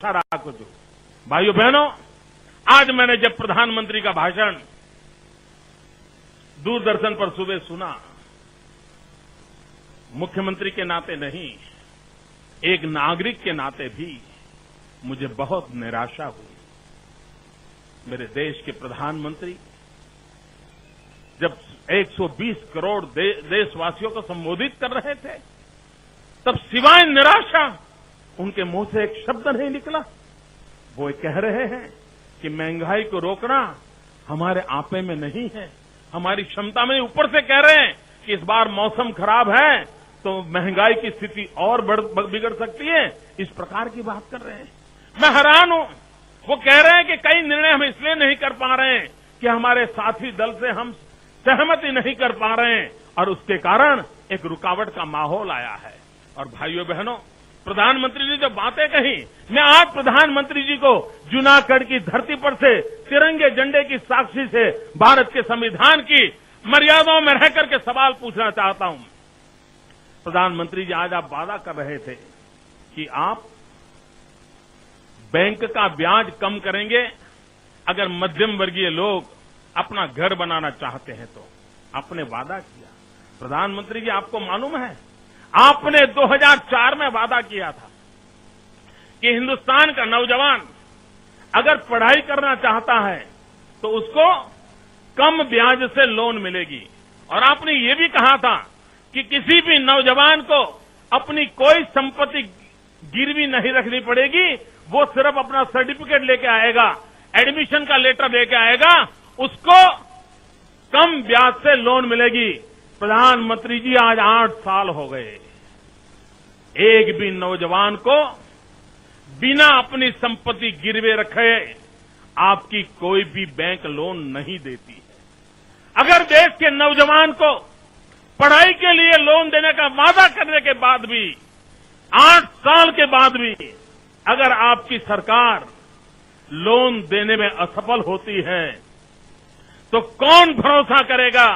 आशा कुछ भाइयों बहनों, आज मैंने जब प्रधानमंत्री का भाषण दूरदर्शन पर सुबह सुना, मुख्यमंत्री के नाते नहीं, एक नागरिक के नाते भी मुझे बहुत निराशा हुई। मेरे देश के प्रधानमंत्री जब 120 करोड़ देशवासियों को संबोधित कर रहे थे, तब सिवाय निराशा उनके मुंह से एक शब्द नहीं निकला। वो कह रहे हैं कि महंगाई को रोकना हमारे आपे में नहीं है, हमारी क्षमता में। ऊपर से कह रहे हैं कि इस बार मौसम खराब है तो महंगाई की स्थिति और बिगड़ सकती है। इस प्रकार की बात कर रहे हैं। मैं हैरान हूं। वो कह रहे हैं कि कई निर्णय हम इसलिए नहीं कर पा रहे हैं कि हमारे साथी दल से हम सहमति नहीं कर पा रहे हैं और उसके कारण एक रुकावट का माहौल आया है। और भाइयों बहनों, प्रधानमंत्री ने जो बातें कही, मैं आज प्रधानमंत्री जी को जूनागढ़ की धरती पर से तिरंगे झंडे की साक्षी से भारत के संविधान की मर्यादाओं में रह करके सवाल पूछना चाहता हूं। प्रधानमंत्री जी, आज आप वादा कर रहे थे कि आप बैंक का ब्याज कम करेंगे अगर मध्यम वर्गीय लोग अपना घर बनाना चाहते हैं तो। आपने वादा किया। प्रधानमंत्री जी, आपको मालूम है, आपने 2004 में वादा किया था कि हिंदुस्तान का नौजवान अगर पढ़ाई करना चाहता है तो उसको कम ब्याज से लोन मिलेगी। और आपने ये भी कहा था कि किसी भी नौजवान को अपनी कोई संपत्ति गिरवी नहीं रखनी पड़ेगी, वो सिर्फ अपना सर्टिफिकेट लेके आएगा, एडमिशन का लेटर लेके आएगा, उसको कम ब्याज से लोन मिलेगी। प्रधानमंत्री जी, आज 8 साल हो गए, एक भी नौजवान को बिना अपनी संपत्ति गिरवे रखे आपकी कोई भी बैंक लोन नहीं देती है। अगर देश के नौजवान को पढ़ाई के लिए लोन देने का वादा करने के बाद भी, 8 साल के बाद भी अगर आपकी सरकार लोन देने में असफल होती है तो कौन भरोसा करेगा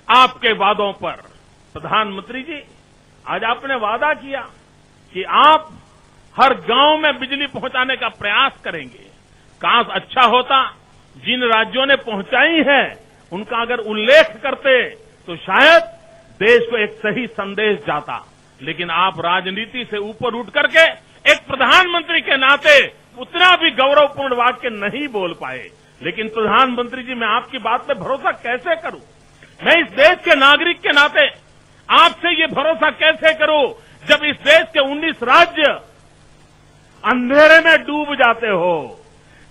आपके वादों पर। प्रधानमंत्री जी, आज आपने वादा किया कि आप हर गांव में बिजली पहुंचाने का प्रयास करेंगे। काश अच्छा होता जिन राज्यों ने पहुंचाई है उनका अगर उल्लेख करते तो शायद देश को एक सही संदेश जाता। लेकिन आप राजनीति से ऊपर उठ करके एक प्रधानमंत्री के नाते उतना भी गौरवपूर्ण वाक्य नहीं बोल पाए। लेकिन प्रधानमंत्री जी, मैं आपकी बात पे भरोसा कैसे करूं? मैं इस देश के नागरिक के नाते आपसे ये भरोसा कैसे करूं जब इस देश के 19 राज्य अंधेरे में डूब जाते हो,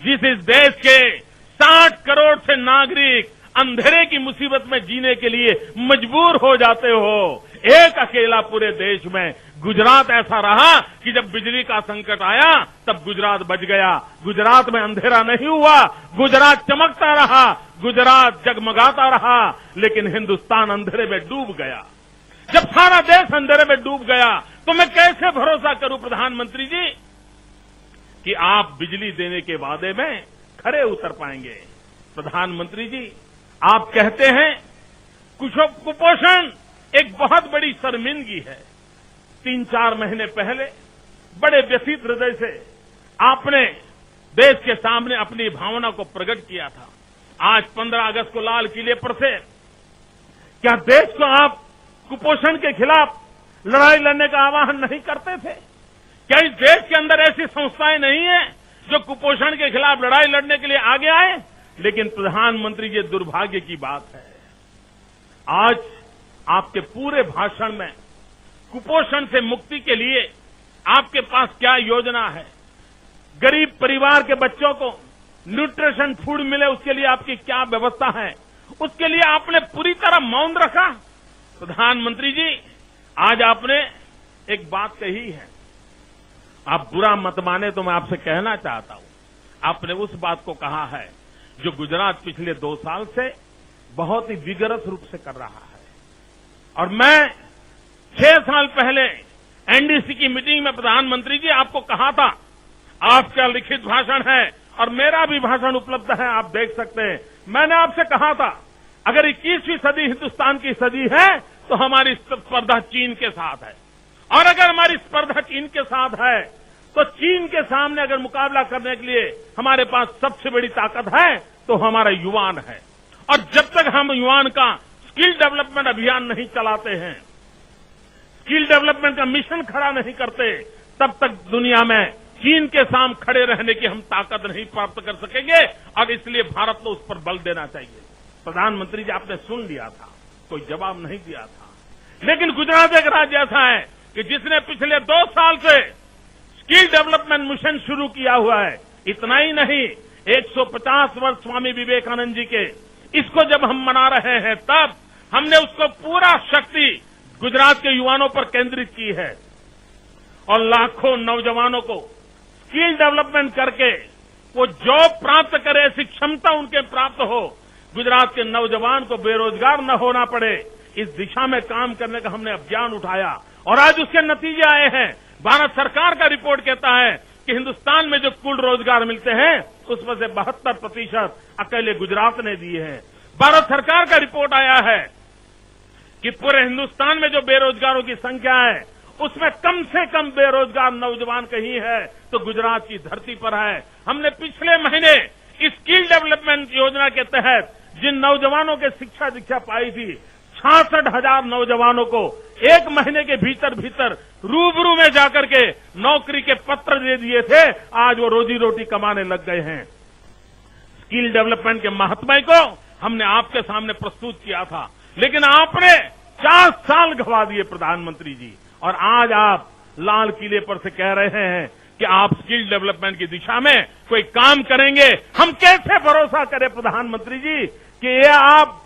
जिस इस देश के 60 करोड़ से नागरिक अंधेरे की मुसीबत में जीने के लिए मजबूर हो जाते हो। एक अकेला पूरे देश में गुजरात ऐसा रहा कि जब बिजली का संकट आया तब गुजरात बच गया। गुजरात में अंधेरा नहीं हुआ, गुजरात चमकता रहा, गुजरात जगमगाता रहा, लेकिन हिंदुस्तान अंधेरे में डूब गया। जब सारा देश अंधेरे में डूब गया तो मैं कैसे भरोसा करूं प्रधानमंत्री जी कि आप बिजली देने के वादे में खरे उतर पाएंगे। प्रधानमंत्री जी, आप कहते हैं कुपोषण एक बहुत बड़ी शर्मिंदगी है। 3-4 महीने पहले बड़े व्यथित हृदय से आपने देश के सामने अपनी भावना को प्रकट किया था। आज 15 अगस्त को लाल किले पर से क्या देश को आप कुपोषण के खिलाफ लड़ाई लड़ने का आह्वान नहीं करते थे? क्या इस देश के अंदर ऐसी संस्थाएं नहीं है जो कुपोषण के खिलाफ लड़ाई लड़ने के लिए आगे आए? लेकिन प्रधानमंत्री जी, दुर्भाग्य की बात है, आज आपके पूरे भाषण में कुपोषण से मुक्ति के लिए आपके पास क्या योजना है? गरीब परिवार के बच्चों को न्यूट्रिशन फूड मिले उसके लिए आपकी क्या व्यवस्था है? उसके लिए आपने पूरी तरह मौन रखा। प्रधानमंत्री जी, आज आपने एक बात कही है, आप बुरा मत माने तो मैं आपसे कहना चाहता हूं। आपने उस बात को कहा है जो गुजरात पिछले 2 साल से बहुत ही विगरस रूप से कर रहा है। और मैं 6 साल पहले एनडीसी की मीटिंग में प्रधानमंत्री जी आपको कहा था, आपका लिखित भाषण है और मेरा भी भाषण उपलब्ध है, आप देख सकते हैं। मैंने आपसे कहा था अगर 21वीं सदी हिंदुस्तान की सदी है तो हमारी स्पर्धा चीन के साथ है, और अगर हमारी स्पर्धा चीन के साथ है तो चीन के सामने अगर मुकाबला करने के लिए हमारे पास सबसे बड़ी ताकत है तो हमारा युवान है। और जब तक हम युवान का स्किल डेवलपमेंट अभियान नहीं चलाते हैं, स्किल डेवलपमेंट का मिशन खड़ा नहीं करते, तब तक दुनिया में चीन के सामने खड़े रहने की हम ताकत नहीं प्राप्त कर सकेंगे। और इसलिए भारत को उस पर बल देना चाहिए। प्रधानमंत्री जी, आपने सुन लिया था, कोई जवाब नहीं दिया था, लेकिन गुजरात एक राज्य ऐसा है कि जिसने पिछले 2 साल से स्किल डेवलपमेंट मिशन शुरू किया हुआ है। इतना ही नहीं, 150 वर्ष स्वामी विवेकानंद जी के, इसको जब हम मना रहे हैं तब हमने उसको पूरा शक्ति गुजरात के युवाओं पर केंद्रित की है और लाखों नौजवानों को स्किल डेवलपमेंट करके वो जॉब प्राप्त करे, ऐसी क्षमता उनके प्राप्त हो, गुजरात के नौजवान को बेरोजगार न होना पड़े, इस दिशा में काम करने का हमने अभियान उठाया और आज उसके नतीजे आए हैं। भारत सरकार का रिपोर्ट कहता है कि हिंदुस्तान में जो कुल रोजगार मिलते हैं उसमें से 72% अकेले गुजरात ने दिए हैं। भारत सरकार का रिपोर्ट आया है कि पूरे हिंदुस्तान में जो बेरोजगारों की संख्या है उसमें कम से कम बेरोजगार नौजवान कहीं है तो गुजरात की धरती पर है। हमने पिछले महीने इस स्किल डेवलपमेंट योजना के तहत जिन नौजवानों के शिक्षा दीक्षा पाई थी, 66,000 नौजवानों को 1 महीने के भीतर भीतर रूबरू में जाकर के नौकरी के पत्र दे दिए थे। आज वो रोजी रोटी कमाने लग गए हैं। स्किल डेवलपमेंट के महत्व को हमने आपके सामने प्रस्तुत किया था, लेकिन आपने 4 साल गंवा दिए प्रधानमंत्री जी, और आज आप लाल किले पर से कह रहे हैं कि आप स्किल डेवलपमेंट की दिशा में कोई काम करेंगे। हम कैसे भरोसा करें प्रधानमंत्री जी कि ये आप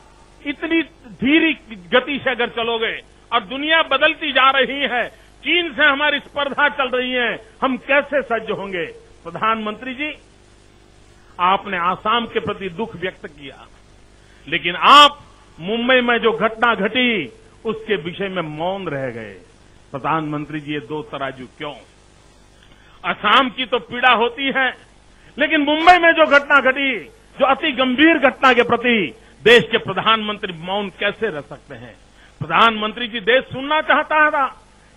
इतनी धीरी गति से अगर चलोगे और दुनिया बदलती जा रही है, चीन से हमारी स्पर्धा चल रही है, हम कैसे सज्ज होंगे। प्रधानमंत्री जी, आपने आसाम के प्रति दुख व्यक्त किया, लेकिन आप मुंबई में जो घटना घटी उसके विषय में मौन रह गए। प्रधानमंत्री जी, ये 2 तराजू क्यों? असम की तो पीड़ा होती है, लेकिन मुंबई में जो घटना घटी, जो अति गंभीर घटना के प्रति देश के प्रधानमंत्री मौन कैसे रह सकते हैं? प्रधानमंत्री जी, देश सुनना चाहता था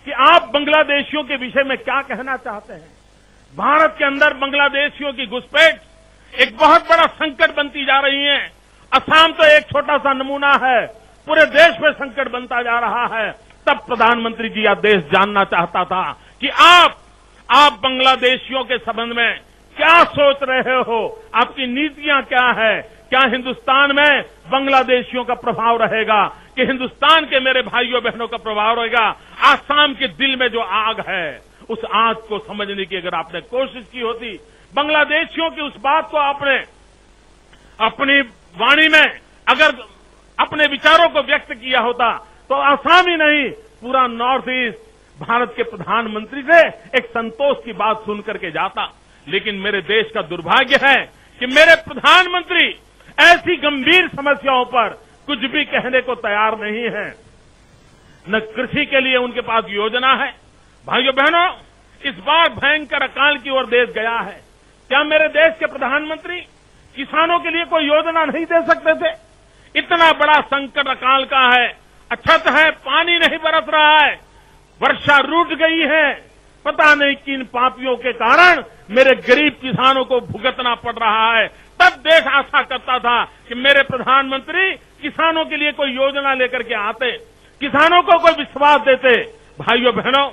कि आप बांग्लादेशियों के विषय में क्या कहना चाहते हैं। भारत के अंदर बांग्लादेशियों की घुसपैठ एक बहुत बड़ा संकट बनती जा रही है। असम तो एक छोटा सा नमूना है, पूरे देश में संकट बनता जा रहा है। तब प्रधानमंत्री जी, यह देश जानना चाहता था कि आप बांग्लादेशियों के संबंध में क्या सोच रहे हो, आपकी नीतियां क्या है। क्या हिंदुस्तान में बांग्लादेशियों का प्रभाव रहेगा कि हिंदुस्तान के मेरे भाइयों बहनों का प्रभाव रहेगा? आसाम के दिल में जो आग है, उस आग को समझने की अगर आपने कोशिश की होती, बांग्लादेशियों की उस बात को आपने अपनी वाणी में अगर अपने विचारों को व्यक्त किया होता, तो आसाम ही नहीं, पूरा नॉर्थ ईस्ट भारत के प्रधानमंत्री से एक संतोष की बात सुन करके जाता। लेकिन मेरे देश का दुर्भाग्य है कि मेरे प्रधानमंत्री ऐसी गंभीर समस्याओं पर कुछ भी कहने को तैयार नहीं है। न कृषि के लिए उनके पास योजना है। भाइयों बहनों, इस बार भयंकर अकाल की ओर देश गया है। क्या मेरे देश के प्रधानमंत्री किसानों के लिए कोई योजना नहीं दे सकते थे? इतना बड़ा संकट अकाल का है, अछत है, पानी नहीं बरस रहा है, वर्षा रूठ गई है। पता नहीं किन पापियों के कारण मेरे गरीब किसानों को भुगतना पड़ रहा है। तब देश आशा करता था कि मेरे प्रधानमंत्री किसानों के लिए कोई योजना लेकर के आते, किसानों को कोई विश्वास देते। भाइयों बहनों,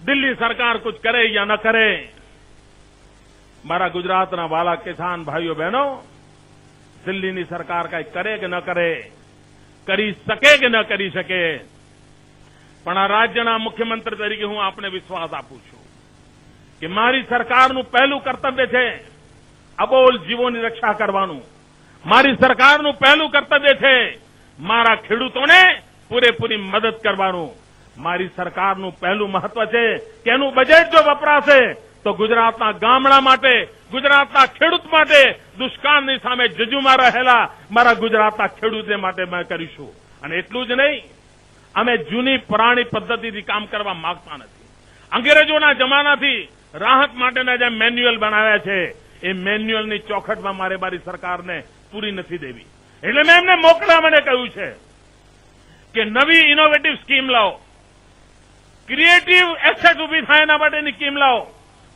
दिल्ली सरकार कुछ करे या न करे, मारा गुजरात ना वाला किसान भाइयों बहनों, दिल्ली ની सरकार का करे कि न करे, કરી શકે કે ન કરી શકે, પણ આ રાજ્યના મુખ્યમંત્રી તરીકે હું આપને વિશ્વાસ આપું છું કે મારી સરકારનું પહેલું કર્તવ્ય છે અબોલ જીવોની રક્ષા કરવાનું. મારી સરકારનું પહેલું કર્તવ્ય છે મારા ખેડૂતોને પૂરેપૂરી મદદ કરવાનું. મારી સરકારનું પહેલું મહત્વ છે કે એનું બજેટ જો વપરાશે તો ગુજરાતના ગામડા માટે, ગુજરાતના ખેડૂત માટે, દુષ્કાળની સામે જજુમાં રહેલા મારા ગુજરાતના ખેડૂતો માટે મેં કરીશું. અને એટલું જ નહીં, અમે જૂની પુરાણી પદ્ધતિથી કામ કરવા માંગતા નથી. અંગ્રેજોના જમાનાથી રાહત માટેના જે મેન્યુઅલ બનાવ્યા છે એ મેન્યુઅલની ચોખટમાં મારી સરકારને પૂરી નથી દેવી. એટલે મેં એમને મોકળા મને કહ્યું છે કે નવી ઇનોવેટિવ સ્કીમ લાવો, ક્રિએટિવ એસેટ ઉભી થાય એના માટેની સ્કીમ લાવો.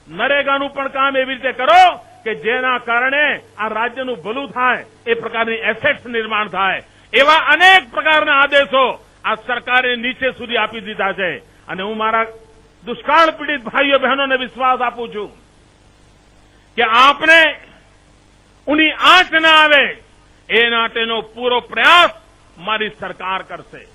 નરેગાનું પણ કામ એવી રીતે કરો કે જેના કારણે આ રાજ્યનું ભલું થાય, એ પ્રકારની એસેટ્સ નિર્માણ થાય. એવા અનેક પ્રકારના આદેશો આ સરકારે નીચે સુધી આપી દીધા છે. અને હું મારા દુષ્કાળ પીડિત ભાઈઓ બહેનોને વિશ્વાસ આપું છું કે આપને ઉની આંચ ના આવે એ માટેનો પૂરો પ્રયાસ મારી સરકાર કરશે.